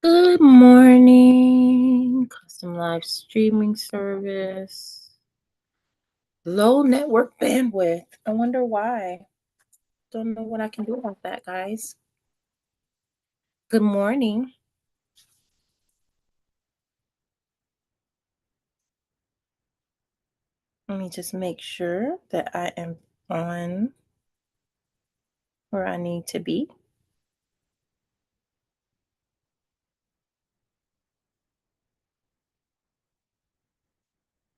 Good morning. Custom live streaming service. Low network bandwidth. I wonder why. Don't know what I can do about that, guys. Good morning. Let me just make sure that I am on where I need to be.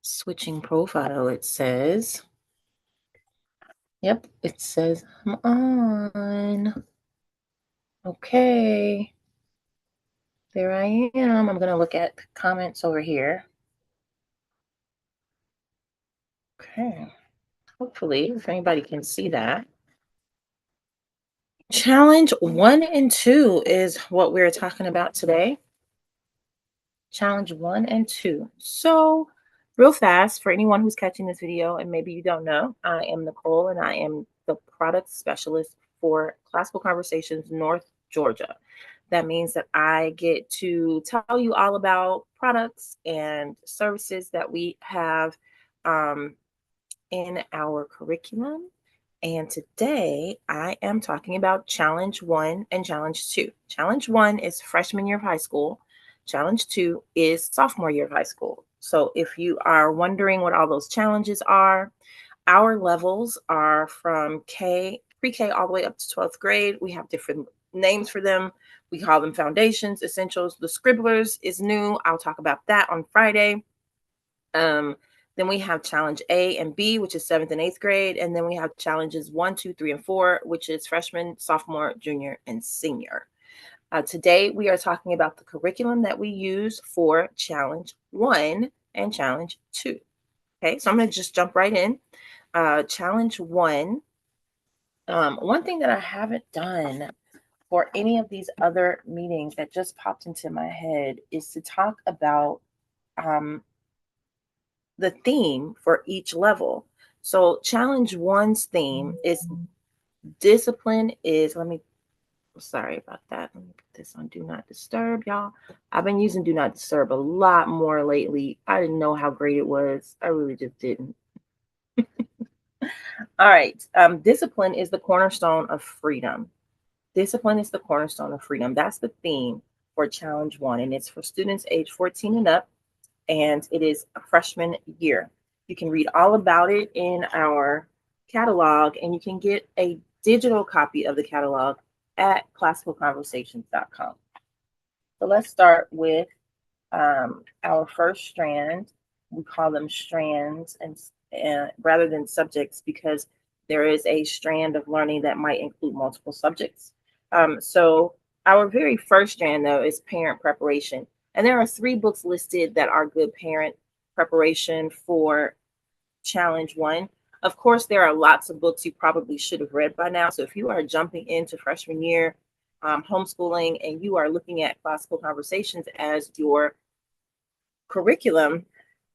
Switching profile, it says. Yep, it says I'm on. Okay. There I am. I'm going to look at the comments over here. Okay. Hopefully, if anybody can see that. Challenge 1 and 2 is what we're talking about today. Challenge 1 and 2. So, real fast, for anyone who's catching this video and maybe you don't know, I am Nicole and I am the product specialist for Classical Conversations North Georgia. That means that I get to tell you all about products and services that we have um, in our curriculum. And today I am talking about Challenge 1 and Challenge 2. Challenge 1 is freshman year of high school. Challenge 2 is sophomore year of high school. So if you are wondering what all those challenges are, our levels are from pre-K all the way up to 12th grade. We have different names for them. We call them foundations, essentials. The scribblers is new. I'll talk about that on Friday. Then we have challenge A and B, which is 7th and 8th grade. And then we have challenges 1, 2, 3, and 4, which is freshman, sophomore, junior, and senior. Today, we are talking about the curriculum that we use for challenge 1 and challenge 2. Okay, so I'm going to just jump right in. Challenge 1. One thing that I haven't done for any of these other meetings that just popped into my head is to talk about the theme for each level. So challenge 1's theme is discipline is, sorry about that. Let me put this on do not disturb, y'all. I've been using do not disturb a lot more lately. I didn't know how great it was. I really just didn't. All right. Discipline is the cornerstone of freedom. Discipline is the cornerstone of freedom. That's the theme for challenge 1. And it's for students age 14 and up. And it is a freshman year. You can read all about it in our catalog, and you can get a digital copy of the catalog at classicalconversations.com. So let's start with our first strand. We call them strands and rather than subjects because there is a strand of learning that might include multiple subjects. So our very first strand, though, is parent preparation. And there are 3 books listed that are good parent preparation for challenge 1. Of course, there are lots of books you probably should have read by now. So if you are jumping into freshman year homeschooling and you are looking at Classical Conversations as your curriculum,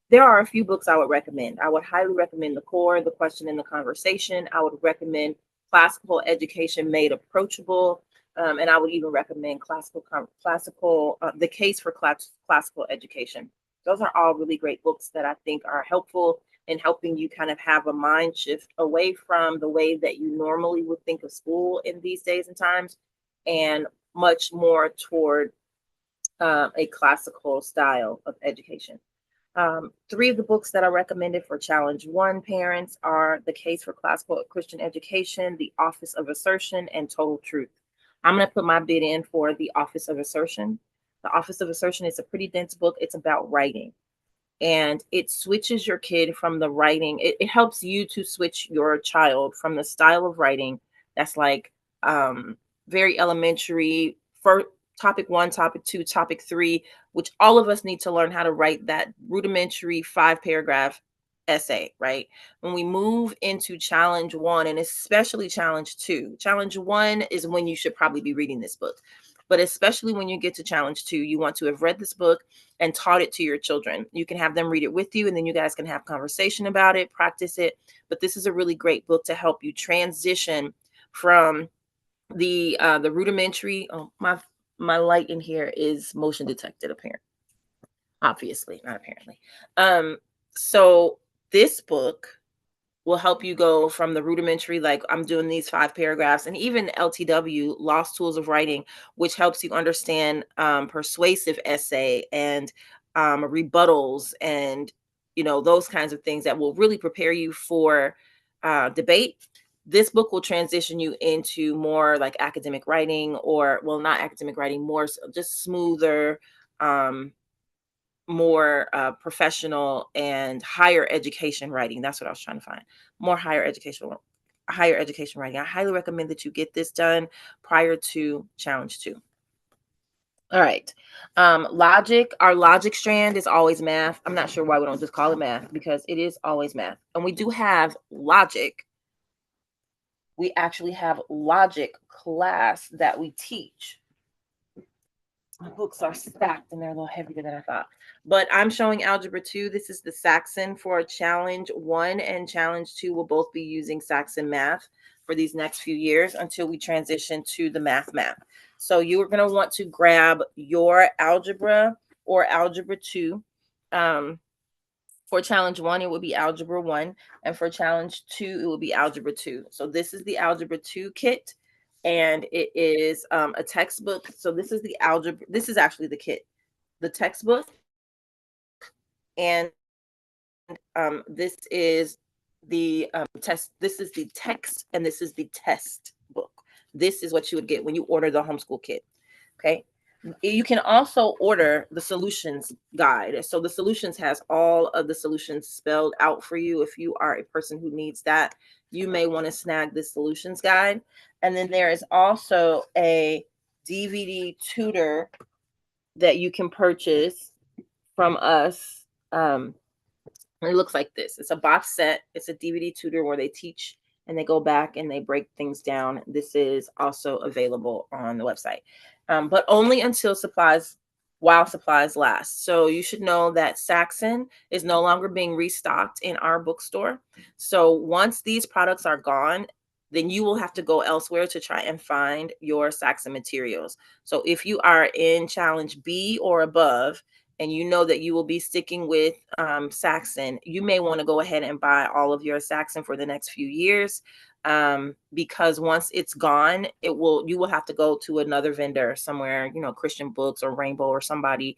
there are a few books I would recommend. I would highly recommend The Core, The Question, and the Conversation. I would recommend Classical Education Made Approachable. And I would even recommend The Case for Classical Education. Those are all really great books that I think are helpful in helping you kind of have a mind shift away from the way that you normally would think of school in these days and times, and much more toward a classical style of education. 3 of the books that are recommended for Challenge 1 parents are The Case for Classical Christian Education, The Office of Assertion, and Total Truth. I'm going to put my bid in for The Office of Assertion. The Office of Assertion is a pretty dense book. It's about writing. And it switches your kid from the writing. It helps you to switch your child from the style of writing that's like very elementary, for topic 1, topic 2, topic 3, which all of us need to learn how to write that rudimentary 5-paragraph essay, right? When we move into challenge 1 and especially challenge 2, challenge 1 is when you should probably be reading this book. But especially when you get to challenge 2, you want to have read this book and taught it to your children. You can have them read it with you, and then you guys can have conversation about it, practice it. But this is a really great book to help you transition from the rudimentary. Oh, my light in here is motion detected, apparently. Obviously, not apparently. So this book will help you go from the rudimentary, like I'm doing these 5 paragraphs, and even LTW, Lost Tools of Writing, which helps you understand persuasive essay and rebuttals and those kinds of things that will really prepare you for debate. This book will transition you into more like academic writing, or well, not academic writing, more just smoother, more professional and higher education writing. That's what I was trying to find. More higher education writing. I highly recommend that you get this done prior to challenge 2. All right. Logic, our logic strand is always math. I'm not sure why we don't just call it math, because it is always math. And we do have logic. We actually have logic class that we teach. My books are stacked and they're a little heavier than I thought. But I'm showing Algebra 2. This is the Saxon for Challenge 1 and Challenge 2 will both be using Saxon math for these next few years until we transition to the math. So you are going to want to grab your Algebra or Algebra 2. For Challenge 1, it will be Algebra 1. And for Challenge 2, it will be Algebra 2. So this is the Algebra 2 kit. And it is a textbook. So this is the algebra. This is actually the kit, the textbook, and this is the test. This is the text, and this is the test book. This is what you would get when you order the homeschool kit. Okay. You can also order the solutions guide. So the solutions has all of the solutions spelled out for you. If you are a person who needs that, you may want to snag this solutions guide. And then there is also a DVD tutor that you can purchase from us. It looks like this. It's a box set. It's a DVD tutor where they teach and they go back and they break things down. This is also available on the website, but only until while supplies last. So you should know that Saxon is no longer being restocked in our bookstore. So once these products are gone, then you will have to go elsewhere to try and find your Saxon materials. So if you are in Challenge B or above, and you know that you will be sticking with Saxon, you may want to go ahead and buy all of your Saxon for the next few years, because once it's gone, you will have to go to another vendor somewhere, Christian Books or Rainbow or somebody,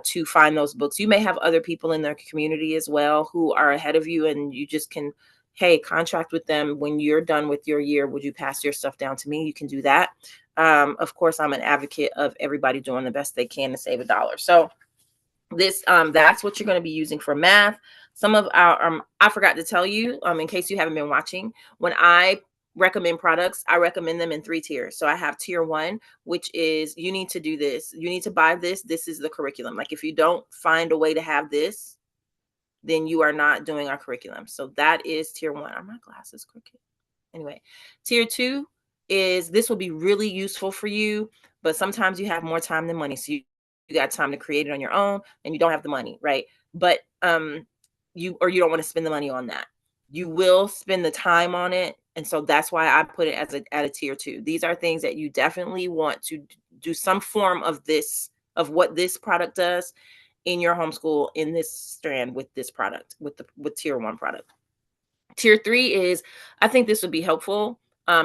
to find those books. You may have other people in their community as well who are ahead of you, and you just can, hey, contract with them. When you're done with your year, would you pass your stuff down to me? You can do that. Of course, I'm an advocate of everybody doing the best they can to save $1. So this that's what you're going to be using for math. Some of our I forgot to tell you, in case you haven't been watching, when I recommend products, I recommend them in 3 tiers. So I have tier 1, which is you need to do this, you need to buy this, this is the curriculum. Like if you don't find a way to have this, then you are not doing our curriculum. So that is tier 1. Are my glasses crooked? Anyway, tier 2 is this will be really useful for you, but sometimes you have more time than money. So you got time to create it on your own and you don't have the money, right? But you don't want to spend the money on that. You will spend the time on it. And so that's why I put it as at a tier 2. These are things that you definitely want to do some form of what this product does in your homeschool in this strand with this product, with tier 1 product. Tier 3 is, I think this would be helpful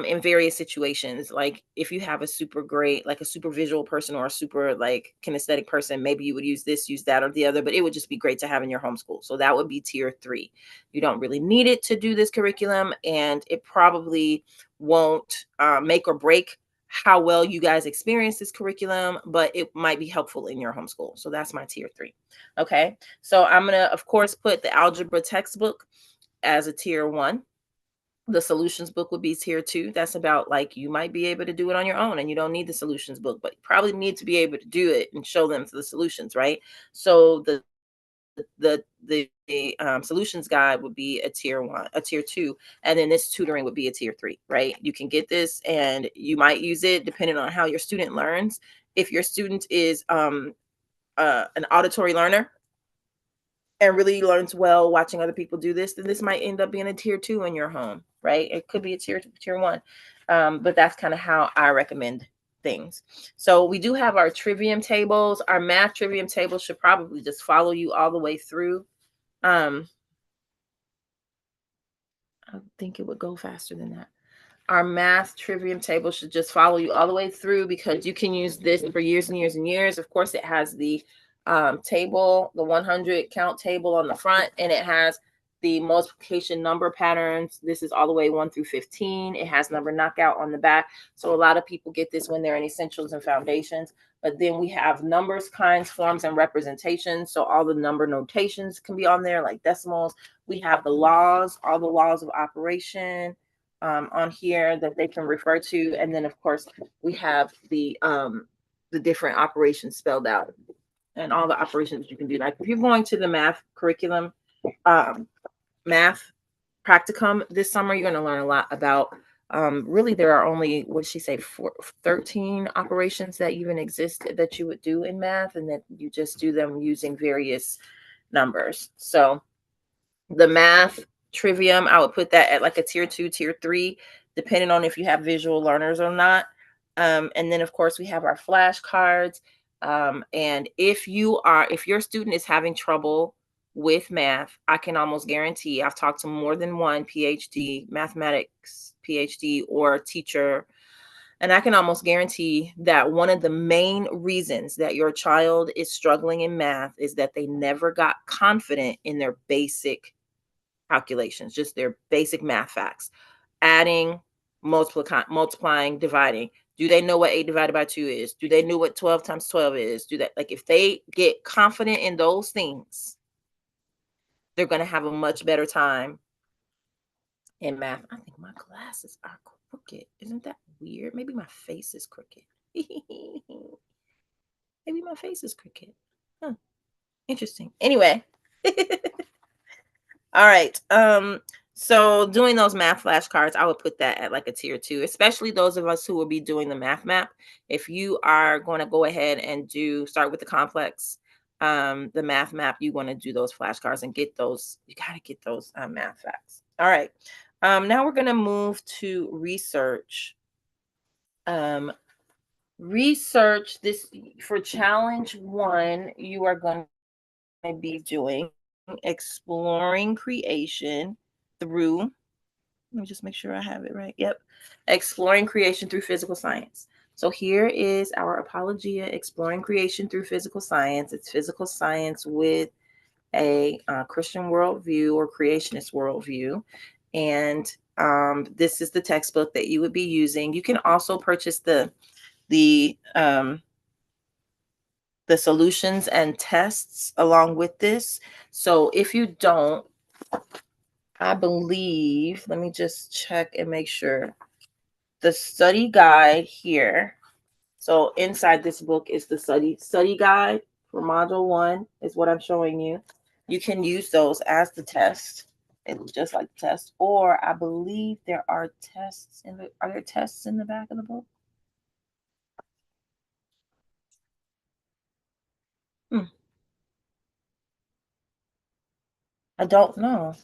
in various situations. Like if you have a super great, like a super visual person or a super like kinesthetic person, maybe you would use this, use that or the other, but it would just be great to have in your homeschool. So that would be tier 3. You don't really need it to do this curriculum, and it probably won't make or break how well you guys experience this curriculum, but it might be helpful in your homeschool. So that's my tier 3. Okay. So I'm going to, of course, put the algebra textbook as a tier 1. The solutions book would be tier 2. That's about like you might be able to do it on your own and you don't need the solutions book, but you probably need to be able to do it and show them the solutions, right? So the solutions guide would be a tier 1, a tier 2, and then this tutoring would be a tier 3, right? You can get this and you might use it depending on how your student learns. If your student is an auditory learner and really learns well watching other people do this, then this might end up being a tier 2 in your home, right? It could be a tier 1. But that's kind of how I recommend things. So we do have our trivium tables. Our math trivium table should probably just follow you all the way through. I think it would go faster than that. Our math trivium table should just follow you all the way through, because you can use this for years and years and years. Of course, it has the table, the 100 count table on the front, and it has the multiplication number patterns. This is all the way 1 through 15. It has number knockout on the back. So a lot of people get this when they're in essentials and foundations. But then we have numbers, kinds, forms, and representations. So all the number notations can be on there, like decimals. We have the laws, all the laws of operation on here that they can refer to. And then of course we have the different operations spelled out and all the operations you can do. Like if you're going to the math curriculum, math practicum this summer, you're going to learn a lot about really there are only, what did she say, 13 operations that even exist that you would do in math, and that you just do them using various numbers. So the math trivium, I would put that at like a tier 2, tier 3, depending on if you have visual learners or not. And then of course we have our flashcards. And if your student is having trouble with math, I can almost guarantee, I've talked to more than one PhD, mathematics PhD or teacher, and I can almost guarantee that one of the main reasons that your child is struggling in math is that they never got confident in their basic calculations, just their basic math facts. Adding, multiplying, dividing. Do they know what 8 divided by 2 is? Do they know what 12 times 12 is? Do that? Like if they get confident in those things, they're going to have a much better time in math. I think my glasses are crooked. Isn't that weird? Maybe my face is crooked. Maybe my face is crooked. Huh. Interesting. Anyway. All right. So doing those math flashcards, I would put that at like a tier 2, especially those of us who will be doing the math map. If you are going to go ahead and start with the complex, the math map, you want to do those flashcards and get those. You got to get those math facts. All right. Now we're going to move to research. Research this for challenge 1. You are going to be doing exploring creation through, let me just make sure I have it right. Yep. Exploring creation through physical science. So here is our Apologia, exploring creation through physical science. It's physical science with a Christian worldview or creationist worldview. And this is the textbook that you would be using. You can also purchase the solutions and tests along with this. So if you don't, I believe, let me just check and make sure. The study guide here. So inside this book is the study guide for module 1 is what I'm showing you. You can use those as the test. It's just like the test. Or I believe there are tests are there tests in the back of the book? I don't know.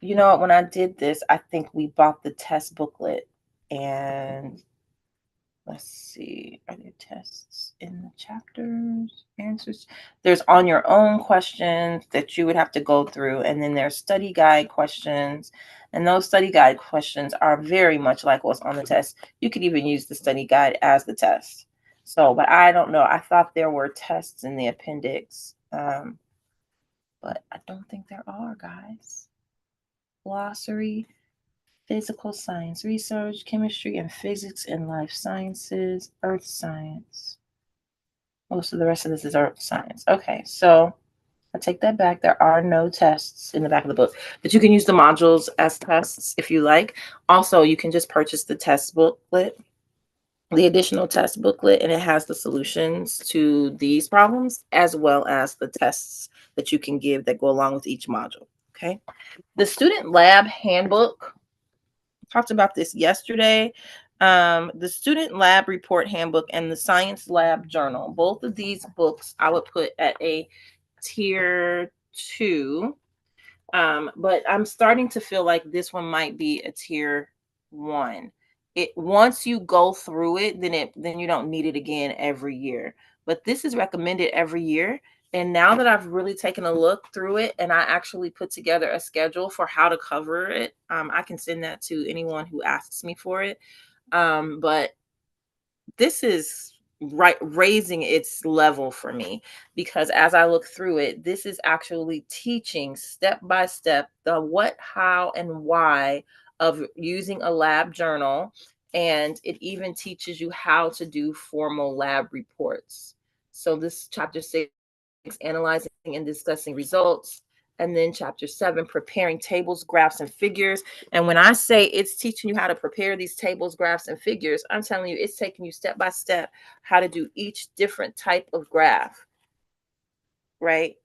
You know, when I did this, I think we bought the test booklet, and let's see, are there tests in the chapters, answers? There's on your own questions that you would have to go through, and then there's study guide questions, and those study guide questions are very much like what's on the test. You could even use the study guide as the test. So, but I don't know. I thought there were tests in the appendix, but I don't think there are, guys. Glossary, physical science, research, chemistry and physics and life sciences, earth science. Most of the rest of this is earth science. Okay, so I take that back. There are no tests in the back of the book, but you can use the modules as tests if you like. Also, you can just purchase the test booklet, the additional test booklet, and it has the solutions to these problems as well as the tests that you can give that go along with each module. Okay. The student lab handbook, talked about this yesterday. The student lab report handbook and the science lab journal, both of these books I would put at a tier 2. But I'm starting to feel like this one might be a tier 1. it once you go through it, then you don't need it again every year. But this is recommended every year. And now that I've really taken a look through it and I actually put together a schedule for how to cover it, I can send that to anyone who asks me for it. But this is right raising its level for me, because as I look through it, this is actually teaching step by step the what, how, and why of using a lab journal. And it even teaches you how to do formal lab reports. So this chapter 6, analyzing and discussing results. And then chapter 7, preparing tables, graphs, and figures. And when I say it's teaching you how to prepare these tables, graphs, and figures, I'm telling you, it's taking you step by step how to do each different type of graph, right?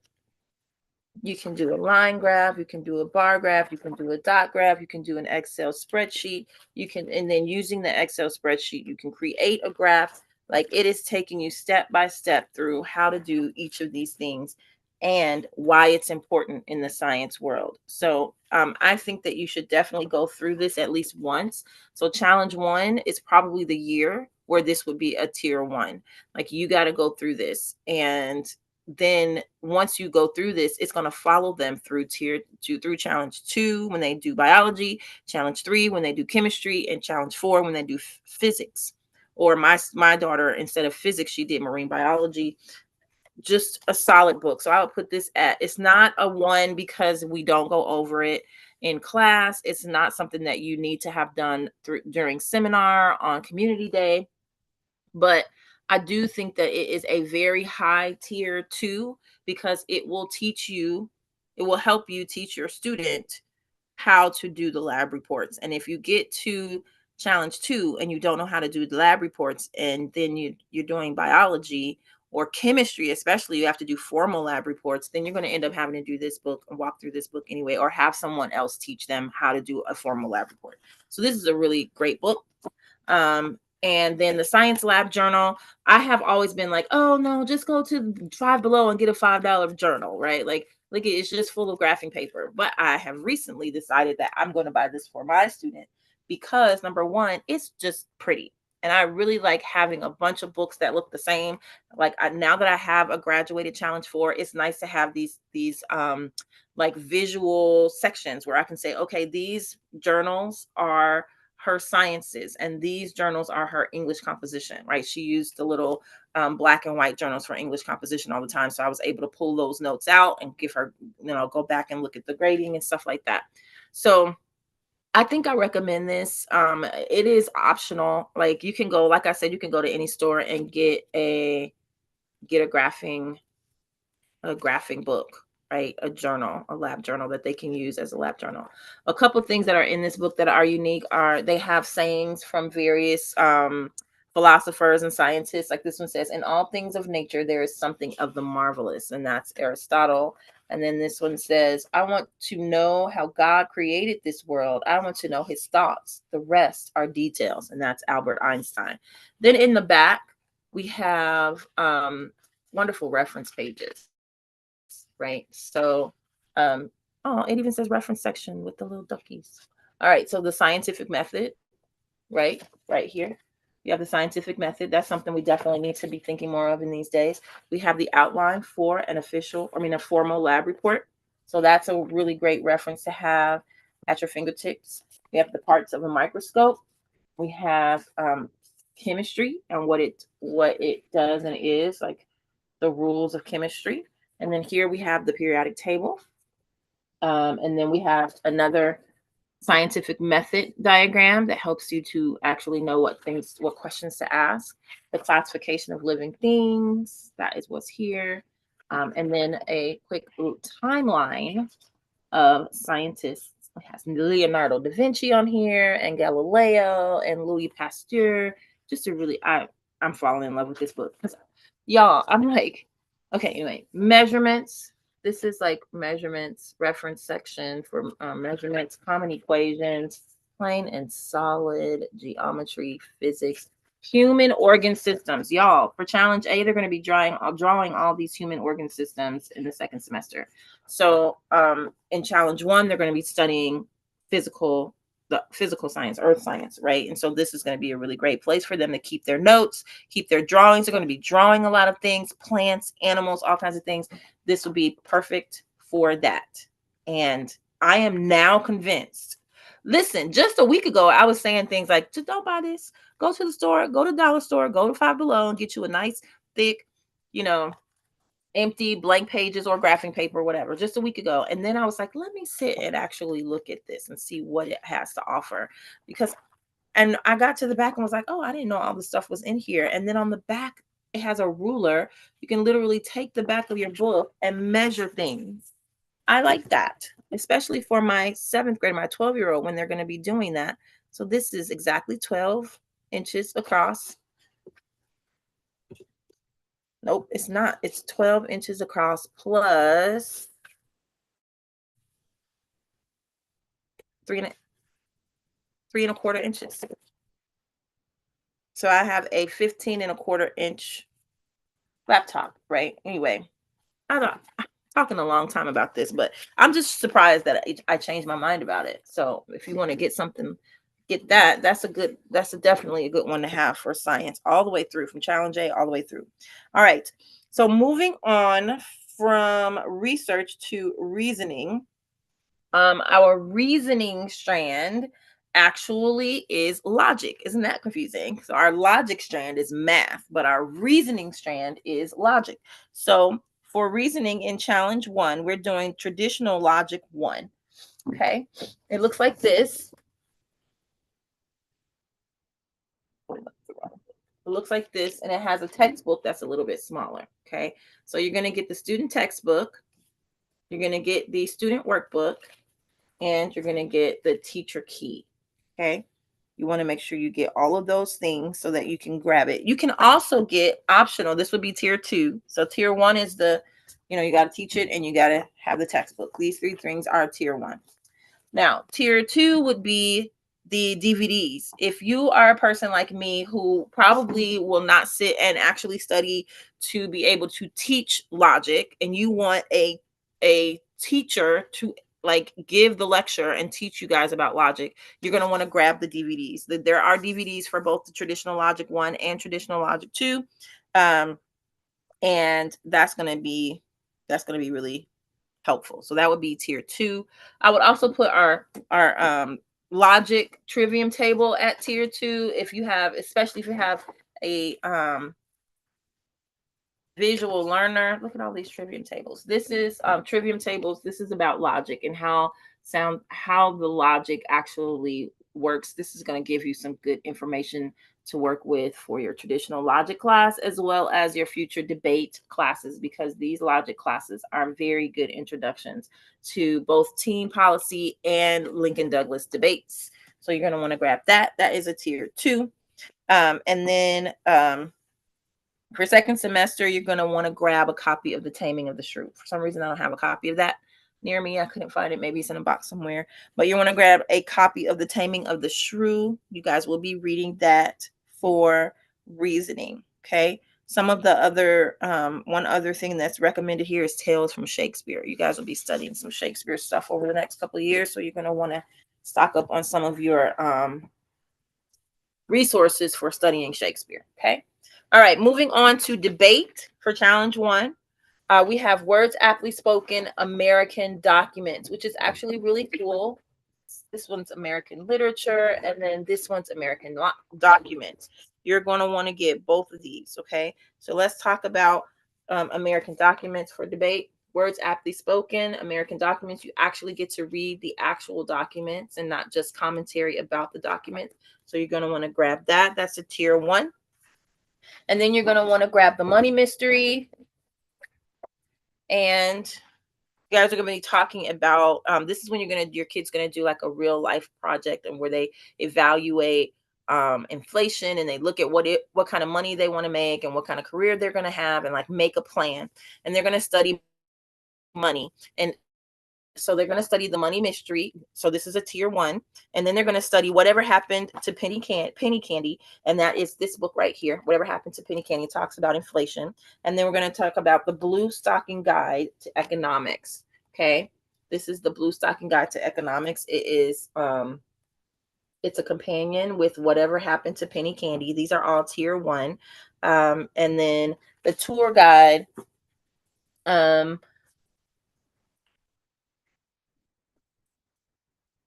You can do a line graph, you can do a bar graph, you can do a dot graph, you can do an Excel spreadsheet, you can, and then using the Excel spreadsheet, you can create a graph. Like, it is taking you step by step through how to do each of these things and why it's important in the science world. So I think that you should definitely go through this at least once. So challenge 1 is probably the year where this would be a tier 1. Like, you got to go through this, and then once you go through this, it's going to follow them through tier 2, through challenge 2 when they do biology, challenge 3 when they do chemistry, and challenge 4 when they do physics. Or my daughter, instead of physics, she did marine biology. Just a solid book. So I would put this at, it's not a 1 because we don't go over it in class. It's not something that you need to have done during seminar on community day. But I do think that it is a very high tier 2, because it will teach you, it will help you teach your student how to do the lab reports. And if you get to challenge 2 and you don't know how to do the lab reports, and then you're doing biology or chemistry, especially, you have to do formal lab reports, then you're going to end up having to do this book and walk through this book anyway, or have someone else teach them how to do a formal lab report. So this is a really great book. And then the science lab journal, I have always been like, oh no, just go to Five Below and get a $5 journal, right? Like it's just full of graphing paper. But I have recently decided that I'm going to buy this for my student, because number 1, it's just pretty. And I really like having a bunch of books that look the same. Like, now that I have a graduated challenge 4, it's nice to have these like visual sections where I can say, okay, these journals are her sciences, and these journals are her English composition, right? She used the little black and white journals for English composition all the time. So I was able to pull those notes out and give her, go back and look at the grading and stuff like that. So I think I recommend this. It is optional. Like, you can go, like I said, you can go to any store and get a graphing book, right? A journal, a lab journal that they can use as a lab journal. A couple of things that are in this book that are unique are, they have sayings from various philosophers and scientists. Like, this one says, in all things of nature, there is something of the marvelous, and that's Aristotle. And then this one says, I want to know how God created this world. I want to know his thoughts. The rest are details, and that's Albert Einstein. Then in the back, we have wonderful reference pages, right? So, oh, it even says reference section with the little duckies. All right, so the scientific method, right here. You have the scientific method. That's something we definitely need to be thinking more of in these days. We have the outline for a formal lab report. So that's a really great reference to have at your fingertips. We have the parts of a microscope. We have chemistry and what it does and is, like the rules of chemistry. And then here we have the periodic table. And then we have another scientific method diagram that helps you to actually know what questions to ask. The classification of living things, that is what's here. And then a quick timeline of scientists. It has Leonardo da Vinci on here, and Galileo, and Louis Pasteur. Just to really, I'm falling in love with this book, because y'all, I'm like, okay, anyway, measurements. This is like measurements, reference section for measurements, common equations, plain and solid, geometry, physics, human organ systems. Y'all, for challenge A, they're going to be drawing all these human organ systems in the second semester. So in challenge 1, they're going to be studying the the physical science, earth science, right? And so this is going to be a really great place for them to keep their notes, keep their drawings. They're going to be drawing a lot of things, plants, animals, all kinds of things. This will be perfect for that. And I am now convinced. Listen, just a week ago, I was saying things like, just don't buy this. Go to the store, go to the dollar store, go to Five Below and get you a nice, thick, empty blank pages or graphing paper, whatever, just a week ago. And then I was like, let me sit and actually look at this and see what it has to offer. And I got to the back and was like, oh, I didn't know all the stuff was in here. And then on the back, it has a ruler. You can literally take the back of your book and measure things. I like that, especially for my 7th grade, my 12-year-old, when they're going to be doing that. So this is exactly 12 inches across. Nope, it's not. It's 12 inches across plus 3.25 inches. So I have a 15.25 inch laptop, right? Anyway, I'm talking a long time about this, but I'm just surprised that I changed my mind about it. So if you want to get something, get that. That's definitely a good one to have for science all the way through, from Challenge A all the way through. All right. So moving on from research to reasoning, our reasoning strand actually is logic. Isn't that confusing? So our logic strand is math, but our reasoning strand is logic. So for reasoning in challenge 1, we're doing traditional logic 1. Okay. It looks like this. It looks like this, and it has a textbook that's a little bit smaller. Okay. So you're going to get the student textbook. You're going to get the student workbook, and you're going to get the teacher key. Okay. You want to make sure you get all of those things so that you can grab it. You can also get optional. This would be tier 2. So tier 1 is you got to teach it and you got to have the textbook. These 3 things are tier 1. Now, tier 2 would be the DVDs. If you are a person like me who probably will not sit and actually study to be able to teach logic, and you want a teacher to give the lecture and teach you guys about logic, you're going to want to grab the DVDs. There are DVDs for both the traditional logic 1 and traditional logic 2. And that's going to be really helpful. So that would be tier 2. I would also put our logic trivium table at tier 2 especially if you have a visual learner. Look at all these trivium tables. This is trivium tables. This is about logic and how the logic actually works. This is going to give you some good information to work with for your traditional logic class, as well as your future debate classes, because these logic classes are very good introductions to both team policy and Lincoln Douglas debates. So you're going to want to grab that. That is a tier 2. And then for second semester, you're going to want to grab a copy of The Taming of the Shrew. For some reason, I don't have a copy of that near me. I couldn't find it. Maybe it's in a box somewhere. But you want to grab a copy of The Taming of the Shrew. You guys will be reading that for reasoning. Okay. Some of the other, one other thing that's recommended here is Tales from Shakespeare. You guys will be studying some Shakespeare stuff over the next couple of years. So you're going to want to stock up on some of your resources for studying Shakespeare. Okay. All right. Moving on to debate for challenge 1. We have Words Aptly Spoken American Documents, which is actually really cool. This one's American Literature, and then this one's American Documents. You're going to want to get both of these, okay? So let's talk about American Documents for debate. Words Aptly Spoken American Documents. You actually get to read the actual documents and not just commentary about the document. So you're going to want to grab that. That's a tier 1. And then you're going to want to grab the Money Mystery. And you guys are going to be talking about, this is when your kid's going to do like a real life project, and where they evaluate inflation, and they look at what kind of money they want to make and what kind of career they're going to have, and like make a plan. And they're going to study money. And so they're going to study the Money Mystery. So this is a tier 1. And then they're going to study Whatever Happened to Penny Candy. And that is this book right here. Whatever Happened to Penny Candy. It talks about inflation. And then we're going to talk about the Blue Stocking Guide to Economics. Okay. This is the Blue Stocking Guide to Economics. It is It's a companion with Whatever Happened to Penny Candy. These are all tier 1. And then the tour guide,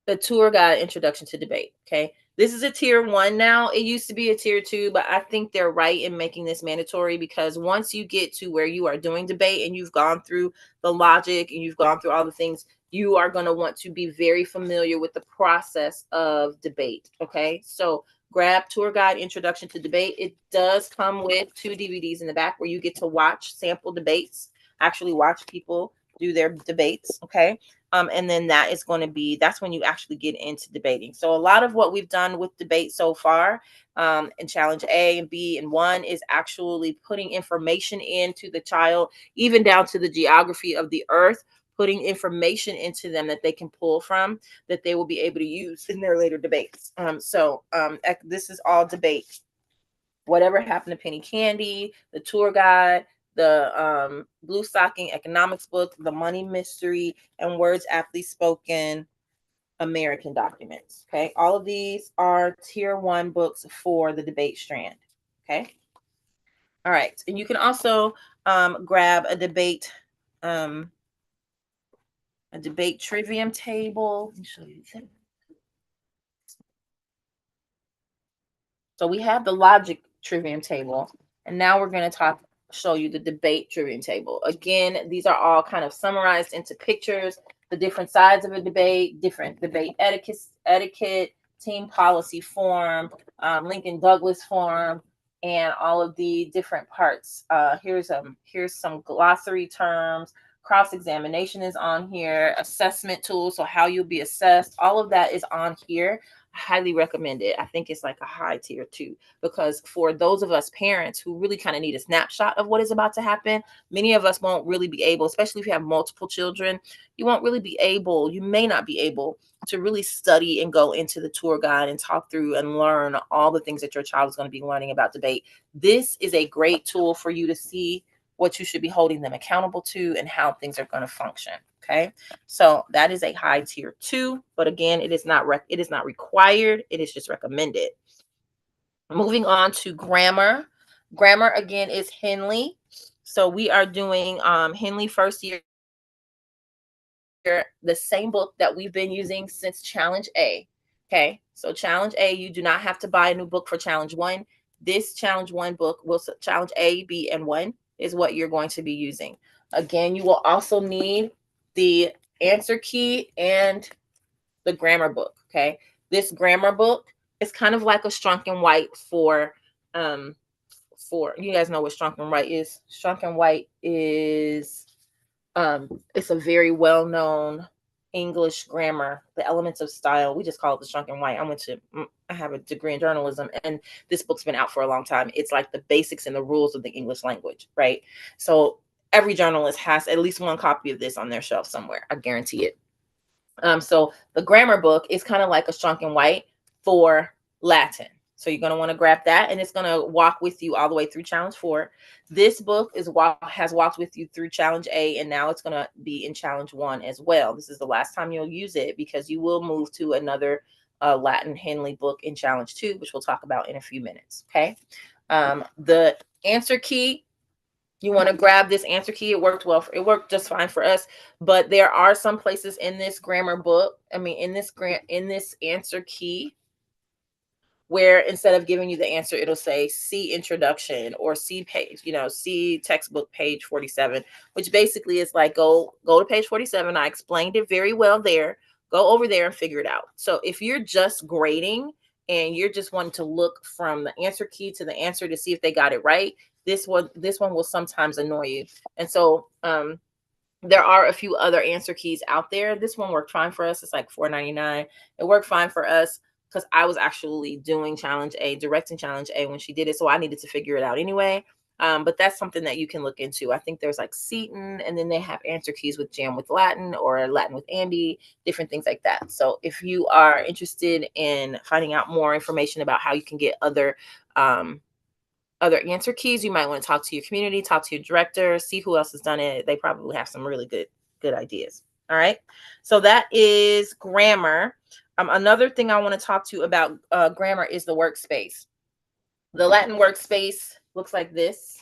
Introduction to Debate. Okay. This is a tier 1 now. It used to be a tier 2, but I think they're right in making this mandatory, because once you get to where you are doing debate and you've gone through the logic and you've gone through all the things, you are going to want to be very familiar with the process of debate. Okay. So grab Tour Guide Introduction to Debate. It does come with 2 DVDs in the back where you get to watch sample debates, actually watch people do their debates. Okay. And then that's when you actually get into debating. So a lot of what we've done with debate so far, in challenge A and B and 1, is actually putting information into the child, even down to the geography of the earth, putting information into them that they can pull from, that they will be able to use in their later debates. This is all debate. Whatever Happened to Penny Candy, the tour guide, the Blue Stocking economics book, the Money Mystery, and Words Aptly Spoken American Documents. Okay, all of these are tier 1 books for the debate strand. Okay, all right, and you can also grab a debate trivium table. Let me show you. So we have the logic trivium table, and now we're going to show you the debate trivium table. Again, these are all kind of summarized into pictures, the different sides of a debate, different debate etiquette, team policy form, Lincoln Douglas form, and all of the different parts. Here's some glossary terms. Cross-examination is on here. Assessment tools, so how you'll be assessed. All of that is on here. Highly recommend it. I think it's like a high tier 2, because for those of us parents who really kind of need a snapshot of what is about to happen, many of us won't really be able, especially if you have multiple children, you may not be able to really study and go into the tour guide and talk through and learn all the things that your child is going to be learning about debate. This is a great tool for you to see what you should be holding them accountable to and how things are going to function. Okay, so that is a high tier 2, but again, it is not required. It is just recommended. Moving on to grammar. Grammar again is Henley. So we are doing Henley first year, the same book that we've been using since challenge A. Okay, so challenge A, you do not have to buy a new book for challenge 1. This challenge 1 book will challenge A, B, and 1 is what you're going to be using. Again, you will also need the answer key and the grammar book. Okay, this grammar book is kind of like a Strunk and White for you guys know what Strunk and White is. Strunk and White is it's a very well-known English grammar, the elements of style. We just call it the Strunk and White. I have a degree in journalism, and this book's been out for a long time. It's like the basics and the rules of the English language, right? So every journalist has at least one copy of this on their shelf somewhere. I guarantee it. So the grammar book is kind of like a Strunk and White for Latin. So you're going to want to grab that, and it's going to walk with you all the way through challenge 4. This book has walked with you through challenge A, and now it's going to be in challenge 1 as well. This is the last time you'll use it, because you will move to another Latin Henley book in challenge 2, which we'll talk about in a few minutes. Okay. The answer key, you want to grab this answer key. It worked just fine for us, but there are some places in this grammar book, in this answer key, where instead of giving you the answer, it'll say see introduction or see page, see textbook page 47, which basically is like, go to page 47. I explained it very well there. Go over there and figure it out. So if you're just grading and you're just wanting to look from the answer key to the answer to see if they got it right, this one will sometimes annoy you. And so there are a few other answer keys out there. This one worked fine for us. It's like $4.99. It worked fine for us because I was actually doing directing challenge A when she did it. So I needed to figure it out anyway. But that's something that you can look into. I think there's like Seton, and then they have answer keys with Jam with Latin or Latin with Andy, different things like that. So if you are interested in finding out more information about how you can get other answer keys, you might want to talk to your community, talk to your director, see who else has done it. They probably have some really good ideas. All right. So that is grammar. Another thing I want to talk to you about grammar is the workspace. The Latin workspace looks like this,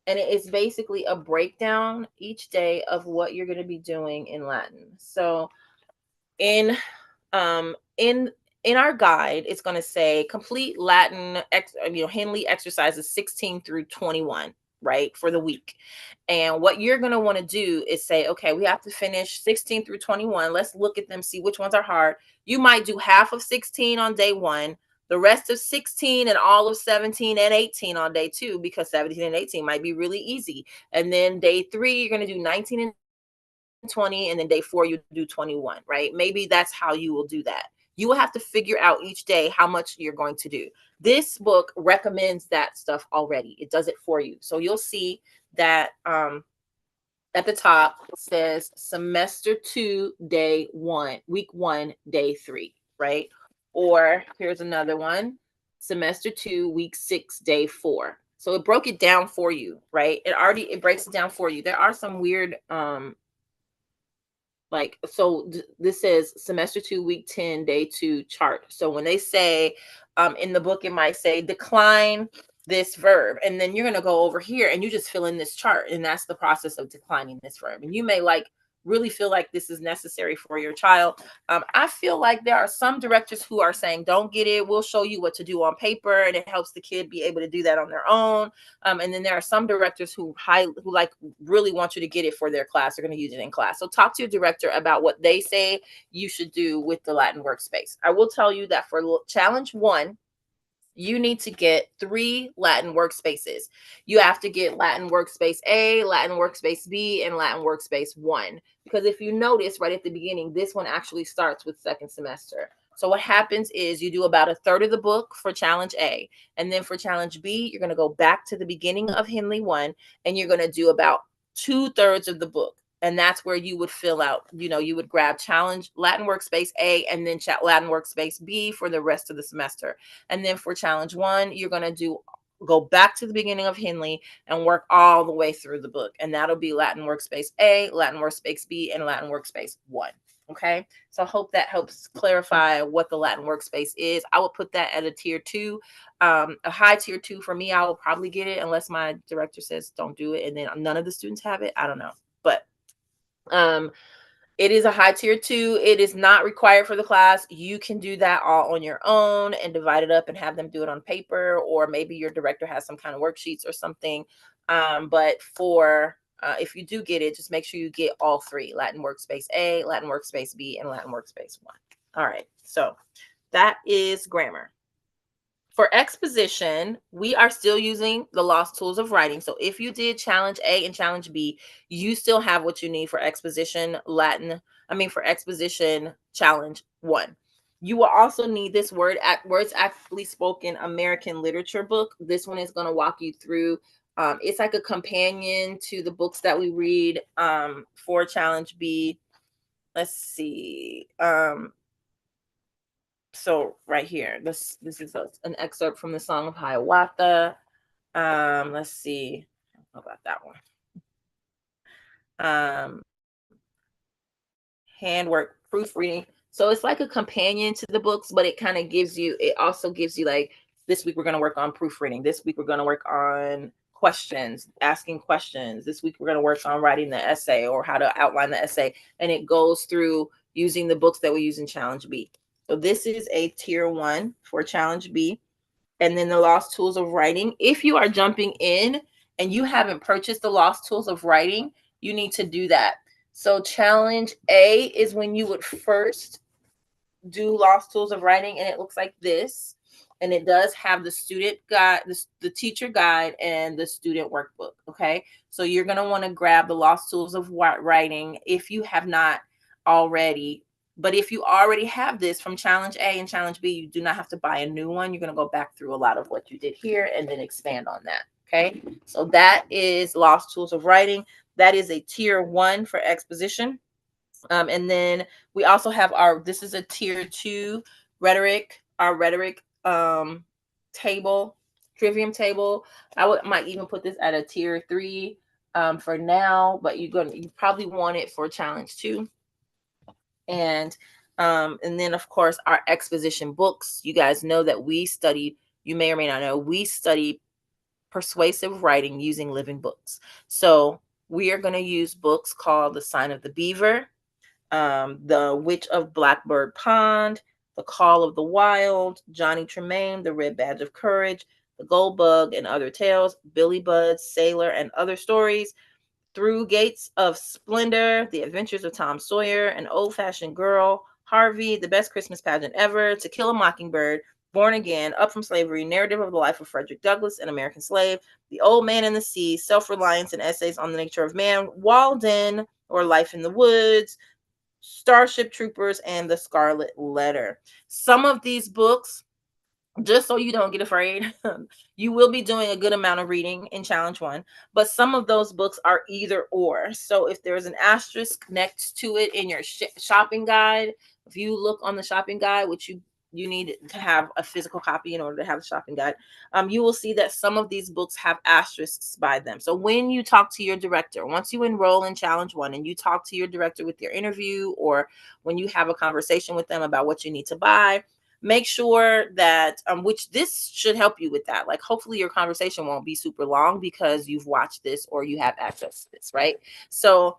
and it is basically a breakdown each day of what you're going to be doing in Latin. So in um in in our guide, it's going to say complete Latin Henley exercises 16 through 21, right, for the week. And what you're going to want to do is say, okay, we have to finish 16 through 21. Let's look at them, see which ones are hard. You might do half of 16 on day 1, the rest of 16 and all of 17 and 18 on day 2, because 17 and 18 might be really easy. And then day 3, you're going to do 19 and 20, and then day 4 you do 21, right? Maybe that's how you will do that. You will have to figure out each day how much you're going to do. This book recommends that stuff already. It does it for you. So you'll see that at the top it says semester 2 day 1, week 1 day 3, right? Or here's another one, semester 2 week 6 day 4. So it broke it down for you, right? It breaks it down for you. There are some weird this says semester 2 week 10 day 2 chart. So when they say in the book, it might say decline this verb, and then you're going to go over here and you just fill in this chart, and that's the process of declining this verb. And you may really feel like this is necessary for your child. I feel like there are some directors who are saying, don't get it. We'll show you what to do on paper, and it helps the kid be able to do that on their own. And then there are some directors who really want you to get it for their class. They're going to use it in class. So talk to your director about what they say you should do with the Latin workspace. I will tell you that for challenge 1, you need to get 3 Latin workspaces. You have to get Latin workspace A, Latin workspace B, and Latin workspace 1. Because if you notice right at the beginning, this one actually starts with second semester. So what happens is you do about a third of the book for challenge A. And then for challenge B, you're going to go back to the beginning of Henley 1, and you're going to do about 2/3 of the book. And that's where you would fill out, you would grab challenge Latin workspace A and then Latin workspace B for the rest of the semester. And then for challenge 1, you're going to go back to the beginning of Henley and work all the way through the book. And that'll be Latin workspace A, Latin workspace B, and Latin workspace 1. Okay. So I hope that helps clarify what the Latin workspace is. I would put that at a tier 2, a high tier 2 for me. I will probably get it unless my director says don't do it, and then none of the students have it. I don't know, but it is a high tier 2. It is not required for the class. You can do that all on your own and divide it up and have them do it on paper, or maybe your director has some kind of worksheets or something. But for if you do get it, just make sure you get all 3: Latin workspace A, Latin workspace B, and Latin workspace 1. All right. So that is grammar. For exposition, we are still using the Lost Tools of Writing. So if you did challenge A and challenge B, you still have what you need for exposition for exposition challenge 1. You will also need this Words Actually Spoken American Literature book. This one is going to walk you through. It's like a companion to the books that we read for challenge B. Let's see. So right here, this is an excerpt from the Song of Hiawatha. Let's see. How about that one? Handwork proofreading. So it's like a companion to the books, but it also gives you like, this week we're going to work on proofreading. This week we're going to work on asking questions. This week we're going to work on writing the essay or how to outline the essay. And it goes through using the books that we use in challenge B. So this is a tier 1 for challenge B. And then the Lost Tools of Writing. If you are jumping in and you haven't purchased the Lost Tools of Writing, you need to do that. So challenge A is when you would first do Lost Tools of Writing, and it looks like this. And it does have the student guide, the teacher guide, and the student workbook. Okay. So you're going to want to grab the Lost Tools of Writing if you have not already. But if you already have this from challenge A and challenge B, you do not have to buy a new one. You're going to go back through a lot of what you did here and then expand on that. Okay. So that is Lost Tools of Writing. That is a tier 1 for exposition. And then we also have this is a tier 2 rhetoric, our rhetoric table, trivium table. Might even put this at a tier 3 for now, but you probably want it for challenge 2. And And then, of course, our exposition books. You guys know that we study, you may or may not know, we study persuasive writing using living books. So we are going to use books called The Sign of the Beaver, The Witch of Blackbird Pond, The Call of the Wild, Johnny Tremaine, The Red Badge of Courage, The Gold Bug and Other Tales, Billy Budd, Sailor, and Other Stories, Through Gates of Splendor, The Adventures of Tom Sawyer, An Old-Fashioned Girl, Harvey, The Best Christmas Pageant Ever, To Kill a Mockingbird, Born Again, Up from Slavery, Narrative of the Life of Frederick Douglass, An American Slave, The Old Man and the Sea, Self-Reliance and Essays on the Nature of Man, Walden, or Life in the Woods, Starship Troopers, and The Scarlet Letter. Some of these books, just so you don't get afraid, you will be doing a good amount of reading in challenge 1, but some of those books are either or. So if there's an asterisk next to it in your shopping guide, if you look on the shopping guide, which you need to have a physical copy in order to have the shopping guide, you will see that some of these books have asterisks by them. So when you talk to your director, once you enroll in challenge 1 and you talk to your director with your interview, or when you have a conversation with them about what you need to buy, make sure that which this should help you with that. Like, hopefully your conversation won't be super long because you've watched this or you have access to this, right? So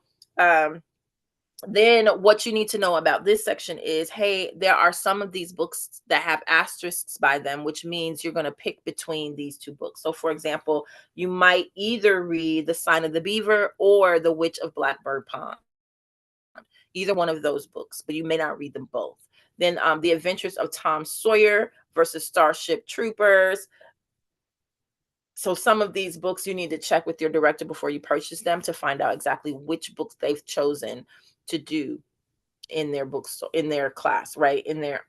then what you need to know about this section is, hey, there are some of these books that have asterisks by them, which means you're going to pick between these two books. So for example, you might either read The Sign of the Beaver or The Witch of Blackbird Pond, either one of those books, but you may not read them both. Then The Adventures of Tom Sawyer versus Starship Troopers. So some of these books you need to check with your director before you purchase them to find out exactly which books they've chosen to do in their books, in their class, right,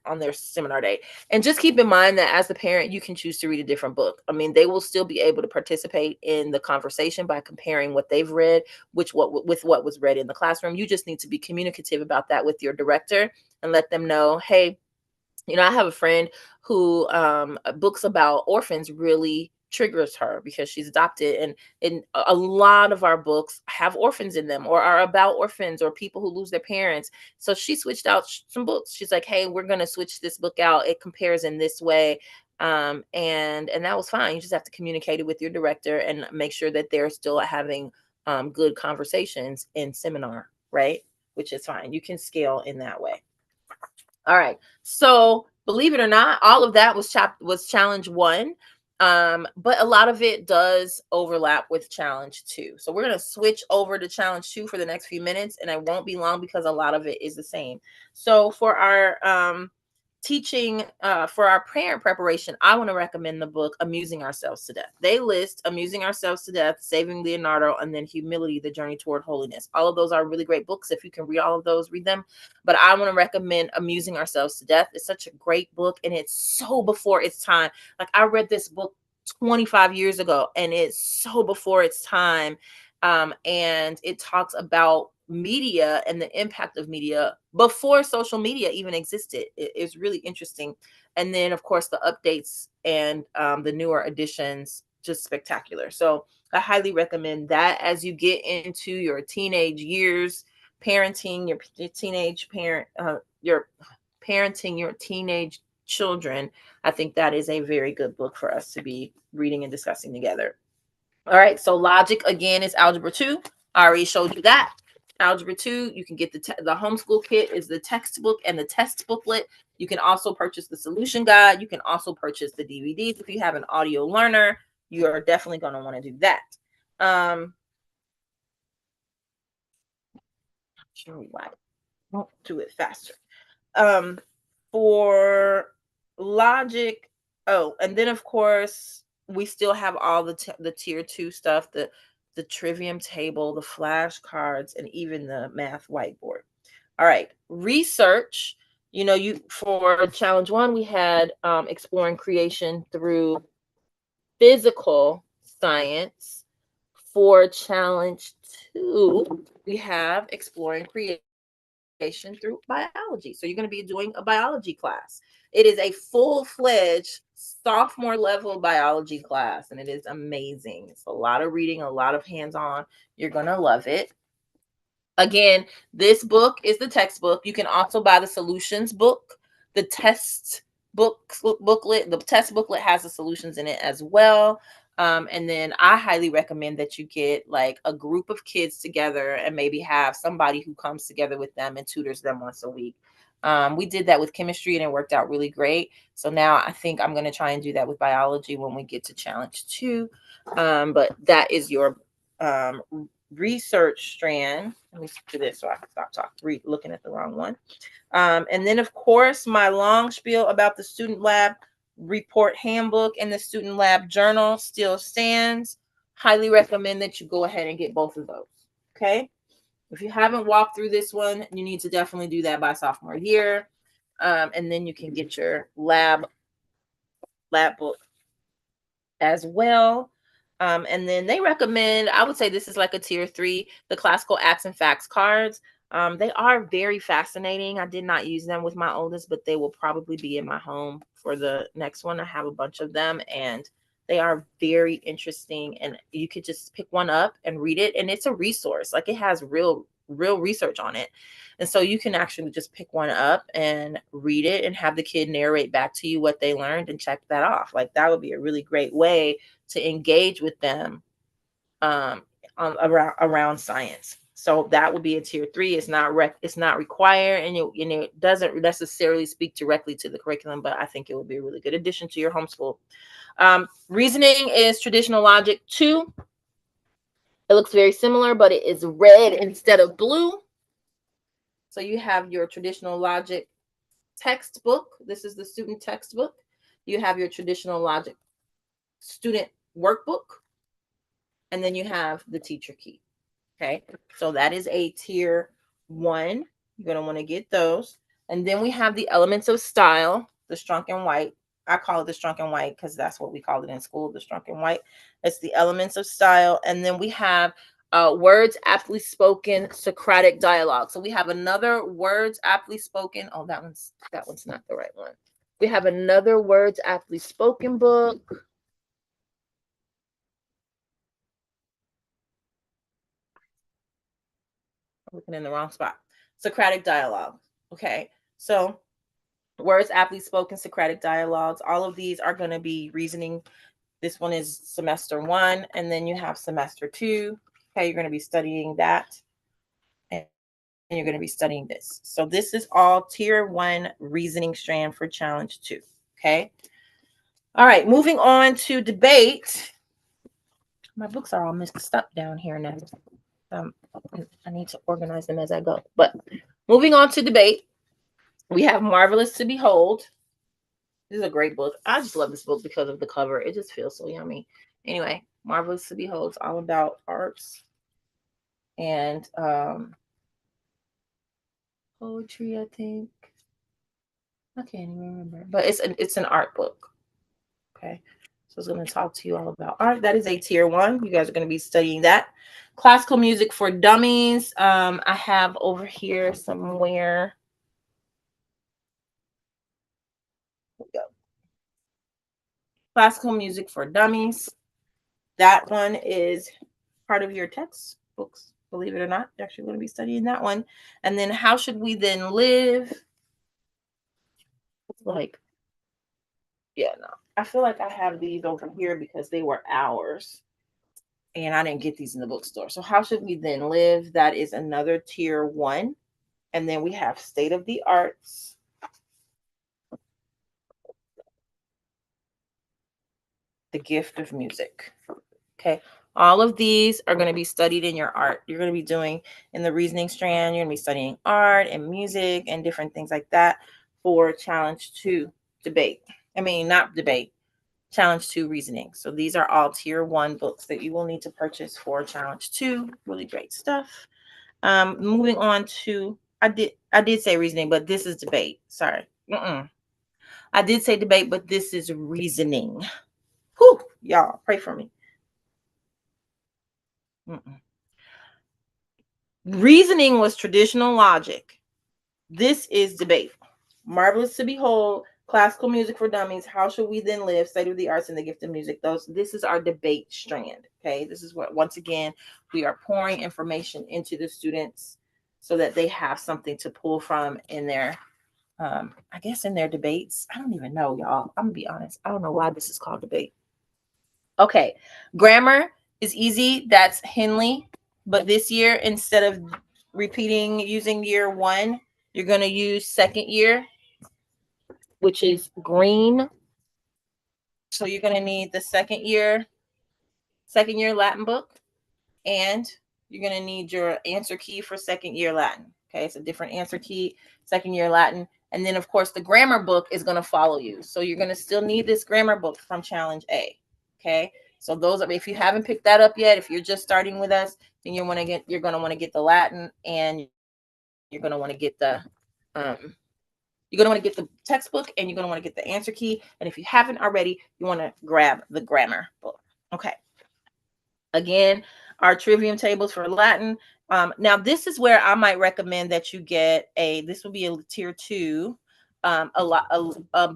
on their seminar day. And just keep in mind that as the parent, you can choose to read a different book. I mean, they will still be able to participate in the conversation by comparing what they've read with what was read in the classroom. You just need to be communicative about that with your director and let them know, hey, I have a friend who books about orphans really triggers her because she's adopted, and a lot of our books have orphans in them or are about orphans or people who lose their parents. So she switched out some books. She's like, hey, we're going to switch this book out. It compares in this way. And that was fine. You just have to communicate it with your director and make sure that they're still having good conversations in seminar, right? Which is fine. You can scale in that way. All right. So believe it or not, all of that was challenge 1. But a lot of it does overlap with challenge 2. So we're going to switch over to challenge 2 for the next few minutes, and it won't be long because a lot of it is the same. So for our teaching, for our parent preparation, I want to recommend the book Amusing Ourselves to Death. They list Amusing Ourselves to Death, Saving Leonardo, and then Humility, The Journey Toward Holiness. All of those are really great books. If you can read all of those, read them. But I want to recommend Amusing Ourselves to Death. It's such a great book, and it's so before its time. Like, I read this book 25 years ago, and it's so before its time. And it talks about media and the impact of media before social media even existed. It's really interesting. And then, of course, the updates and the newer editions, just spectacular. So I highly recommend that as you get into your teenage years, parenting your teenage parent, your parenting your teenage children. I think that is a very good book for us to be reading and discussing together. All right, so logic again is Algebra 2. I already showed you that. Algebra 2, you can get the homeschool kit is the textbook and the test booklet. You can also purchase the solution guide. You can also purchase the DVDs. If you have an audio learner, you are definitely going to want to do that. Sure, why won't do it faster. For logic, and then of course we still have all the tier 2 stuff, the trivium table, the flashcards, and even the math whiteboard. All right, research. You for challenge 1 we had exploring creation through physical science. For challenge 2 we have exploring creation through biology. So you're going to be doing a biology class. It is a full-fledged sophomore level biology class, and it is amazing. It's a lot of reading, a lot of hands-on. You're going to love it. Again, this book is the textbook. You can also buy the solutions book, the test booklet. The test booklet has the solutions in it as well. And then I highly recommend that you get like a group of kids together and maybe have somebody who comes together with them and tutors them once a week. We did that with chemistry and it worked out really great. So now I think I'm going to try and do that with biology when we get to challenge 2. But that is your um, research strand. Let me do this so I can stop talking, looking at the wrong one. And then, of course, my long spiel about the student lab report handbook and the student lab journal still stands. Highly recommend that you go ahead and get both of those. Okay. If you haven't walked through this one, you need to definitely do that by sophomore year. And then you can get your lab book as well. And then they recommend, I would say this is like a tier 3, the classical acts and facts cards. They are very fascinating. I did not use them with my oldest, but they will probably be in my home for the next one. I have a bunch of them and they are very interesting, and you could just pick one up and read it. And it's a resource. Like, it has real research on it. And so you can actually just pick one up and read it and have the kid narrate back to you what they learned and check that off. Like, that would be a really great way to engage with them around science. So that would be a tier 3. It's not required, and it doesn't necessarily speak directly to the curriculum, but I think it would be a really good addition to your homeschool. Reasoning is traditional logic 2. It looks very similar, but it is red instead of blue. So you have your traditional logic textbook. This is the student textbook. You have your traditional logic student workbook. And then you have the teacher key. Okay. So that is a tier 1. You're going to want to get those. And then we have the elements of style, the Strunk and White. I call it the Strunk and White because that's what we call it in school, the Strunk and White. It's the elements of style. And then we have words aptly spoken, Socratic dialogue. So we have another words aptly spoken. Oh, that one's not the right one. We have another words aptly spoken book. I'm looking in the wrong spot. Socratic dialogue. Okay. So words aptly spoken, Socratic dialogues. All of these are going to be reasoning. This one is semester 1, and then you have semester 2. Okay, you're going to be studying that, and you're going to be studying this. So this is all tier 1 reasoning strand for challenge 2. Okay. All right, moving on to debate. My books are all mixed up down here now. I need to organize them as I go. But moving on to debate, we have Marvelous to Behold. This is a great book. I just love this book because of the cover. It just feels so yummy. Anyway, Marvelous to Behold is all about arts and poetry, I think. I can't even remember. But it's an art book. Okay. So it's going to talk to you all about art. That is a tier 1. You guys are going to be studying that. Classical music for dummies. I have over here somewhere. Here we go. Classical music for dummies. That one is part of your textbooks, believe it or not. You're actually going to be studying that one. And then How Should We Then Live? Like, yeah, no. I feel like I have these over here because they were ours. And I didn't get these in the bookstore. So How Should We Then Live? That is another tier 1. And then we have State of the Arts. The Gift of Music. Okay. All of these are going to be studied in your art. You're going to be doing in the reasoning strand. You're going to be studying art and music and different things like that for challenge 2 debate. I mean, not debate, challenge 2 reasoning. So these are all tier 1 books that you will need to purchase for challenge 2. Really great stuff. Moving on to, I did say reasoning, but this is debate. Sorry. I did say debate, but this is reasoning. Whew, y'all, pray for me. Reasoning was traditional logic. This is debate. Marvelous to Behold, Classical Music for Dummies, How Should We Then Live, State of the Arts and the Gift of Music. This is our debate strand. Okay, this is what, once again, we are pouring information into the students so that they have something to pull from in their, I guess in their debates. I don't even know, y'all. I'm gonna be honest. I don't know why this is called debate. Okay, grammar is easy. That's Henley. But this year, instead of repeating using year one, you're going to use second year, which is Green. So you're going to need the second year Latin book, and you're going to need your answer key for second year Latin. Okay, it's a different answer key, second year Latin. And then, of course, the grammar book is going to follow you. So you're going to still need this grammar book from Challenge A. Okay, so those are, if you haven't picked that up yet, if you're just starting with us, then you're going to want to get the Latin, and you're going to want to get the textbook, and you're going to want to get the answer key. And if you haven't already, you want to grab the grammar book. Okay. Again, our trivium tables for Latin. Now, this is where I might recommend that you get this will be a tier 2, a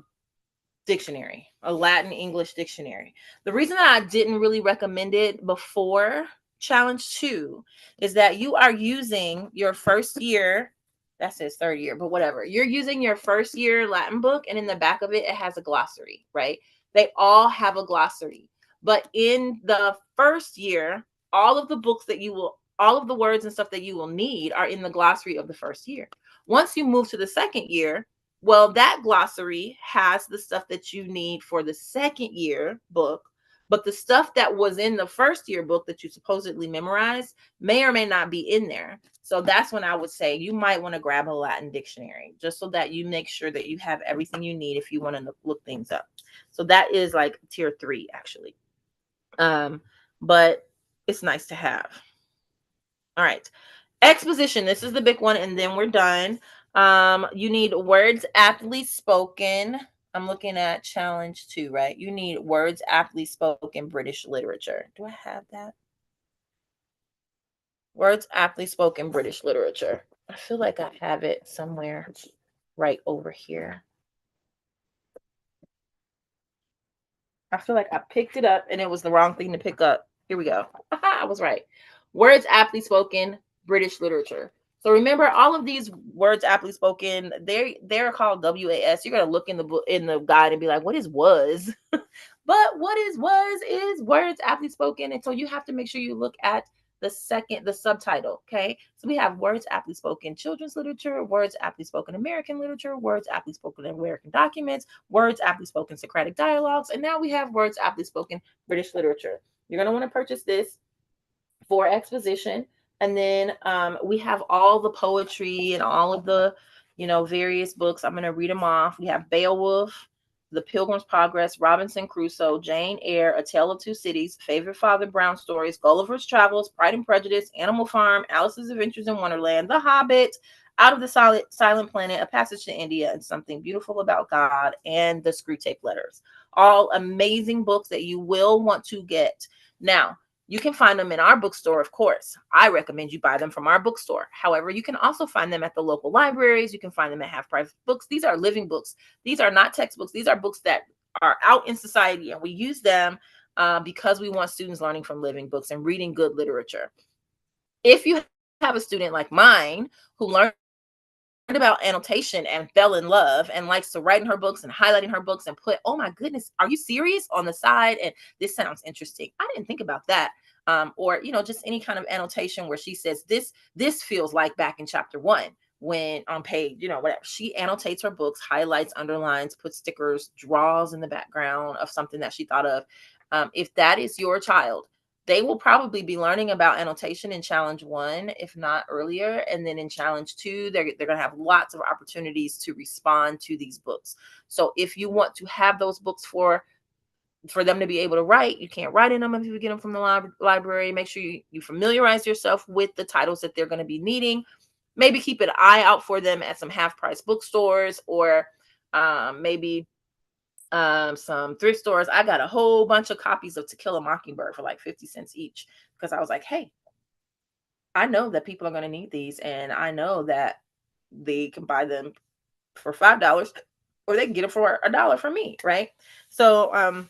dictionary, a Latin English dictionary. The reason that I didn't really recommend it before Challenge 2 is that you are using your first year, that says third year, but whatever. You're using your first year Latin book, and in the back of it, it has a glossary, right? They all have a glossary. But in the first year, all of the words and stuff that you will need are in the glossary of the first year. Once you move to the second year, well, that glossary has the stuff that you need for the second year book, but the stuff that was in the first year book that you supposedly memorized may or may not be in there. So that's when I would say you might want to grab a Latin dictionary, just so that you make sure that you have everything you need if you want to look things up. So that is like tier 3, actually. But it's nice to have. All right. Exposition. This is the big one, and then we're done. You need words aptly spoken. I'm looking at challenge 2, right? You need words aptly spoken British literature. Do I have that? Words aptly spoken British literature. I feel like I have it somewhere right over here. I feel like I picked it up and it was the wrong thing to pick up. Here we go. I was right. Words aptly spoken British literature. So remember, all of these words aptly spoken, they're called WAS. You're gonna look in the book, in the guide, and be like, "What is was?" But what is was is words aptly spoken, and so you have to make sure you look at the subtitle. Okay, so we have words aptly spoken children's literature, words aptly spoken American literature, words aptly spoken American documents, words aptly spoken Socratic dialogues, and now we have words aptly spoken British literature. You're gonna want to purchase this for exposition. And then we have all the poetry and all of the, various books. I'm going to read them off. We have Beowulf, The Pilgrim's Progress, Robinson Crusoe, Jane Eyre, A Tale of Two Cities, Favorite Father Brown Stories, Gulliver's Travels, Pride and Prejudice, Animal Farm, Alice's Adventures in Wonderland, The Hobbit, Out of the Silent Planet, A Passage to India, and Something Beautiful About God, and The Screwtape Letters. All amazing books that you will want to get. Now, you can find them in our bookstore, of course. I recommend you buy them from our bookstore. However, you can also find them at the local libraries. You can find them at Half Price Books. These are living books. These are not textbooks. These are books that are out in society, and we use them because we want students learning from living books and reading good literature. If you have a student like mine who learned about annotation and fell in love and likes to write in her books and highlighting her books and put, "Oh my goodness, are you serious?" on the side, and this sounds interesting. I didn't think about that. Or just any kind of annotation where she says this feels like back in chapter 1 when on page, whatever. She annotates her books, highlights, underlines, puts stickers, draws in the background of something that she thought of. If that is your child, they will probably be learning about annotation in challenge 1, if not earlier. And then in challenge 2, they're going to have lots of opportunities to respond to these books. So if you want to have those books for them to be able to write, you can't write in them if you get them from the library. Make sure you familiarize yourself with the titles that they're going to be needing. Maybe keep an eye out for them at some half-price bookstores, or maybe some thrift stores. I got a whole bunch of copies of To Kill a Mockingbird for like 50 cents each, because I was like, hey, I know that people are going to need these, and I know that they can buy them for $5 or they can get them for $1 from me, right? So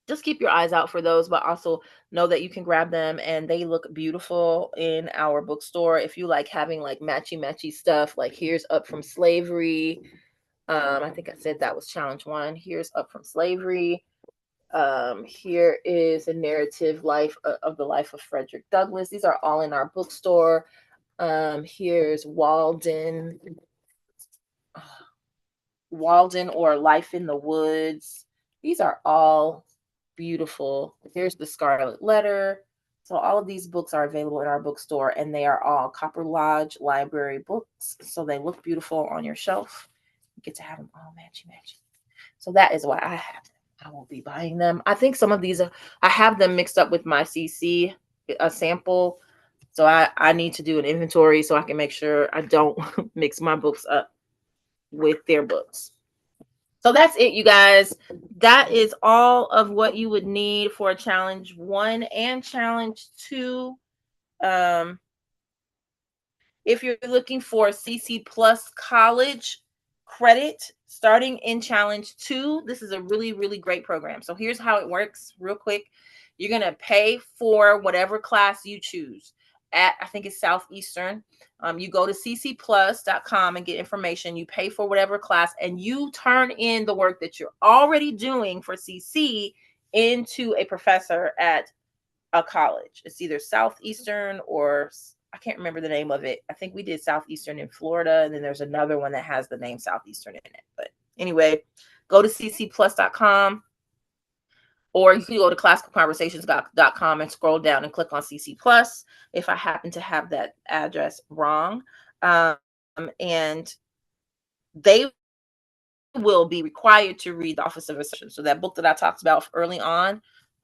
just keep your eyes out for those, but also know that you can grab them and they look beautiful in our bookstore. If you like having like matchy stuff, like here's Up From Slavery. I think I said that was challenge 1. Here's Up From Slavery. Here is a narrative life of the life of Frederick Douglass. These are all in our bookstore. Here's Walden or Life in the Woods. These are all beautiful. Here's The Scarlet Letter. So all of these books are available in our bookstore, and they are all Copper Lodge Library books. So they look beautiful on your shelf. You get to have them all matchy. So that is why I have them. I will be buying them. I think some of these I have them mixed up with my CC a sample. So I need to do an inventory so I can make sure I don't mix my books up with their books. So that's it, you guys. That is all of what you would need for challenge 1 and challenge 2. If you're looking for CC Plus college credit starting in challenge 2, this is a really, really great program. So here's how it works real quick. You're going to pay for whatever class you choose at, I think it's Southeastern. You go to ccplus.com and get information. You pay for whatever class and you turn in the work that you're already doing for CC into a professor at a college. It's either Southeastern or I can't remember the name of it. I think we did Southeastern in Florida, and then there's another one that has the name Southeastern in it. But anyway, go to ccplus.com, or you can go to classicalconversations.com and scroll down and click on CC Plus if I happen to have that address wrong. And they will be required to read The Office of Assertion. So that book that I talked about early on,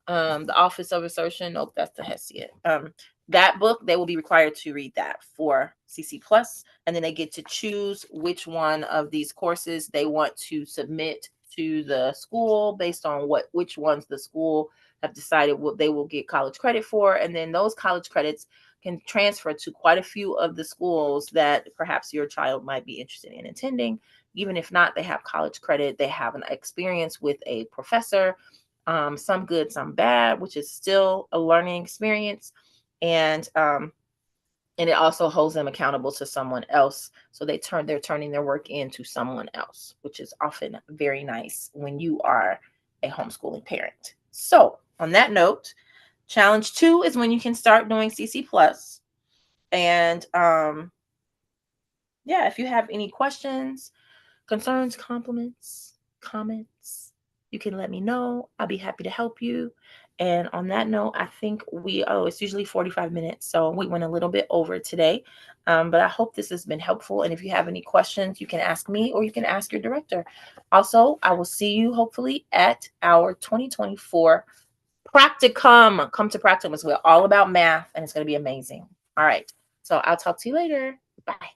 The Office of Assertion. Nope, that's the Hesiod. That book, they will be required to read that for CC Plus, and then they get to choose which one of these courses they want to submit to the school based on which ones the school have decided what they will get college credit for, and then those college credits can transfer to quite a few of the schools that perhaps your child might be interested in attending. Even if not, they have college credit. They have an experience with a professor, some good, some bad, which is still a learning experience. And it also holds them accountable to someone else. So they're turning their work into someone else, which is often very nice when you are a homeschooling parent. So on that note, challenge 2 is when you can start doing CC Plus. And yeah, if you have any questions, concerns, comments, you can let me know. I'll be happy to help you. And on that note, I think it's usually 45 minutes. So we went a little bit over today. But I hope this has been helpful. And if you have any questions, you can ask me or you can ask your director. Also, I will see you hopefully at our 2024 practicum. Come to practicum. It's all about math and it's going to be amazing. All right. So I'll talk to you later. Bye.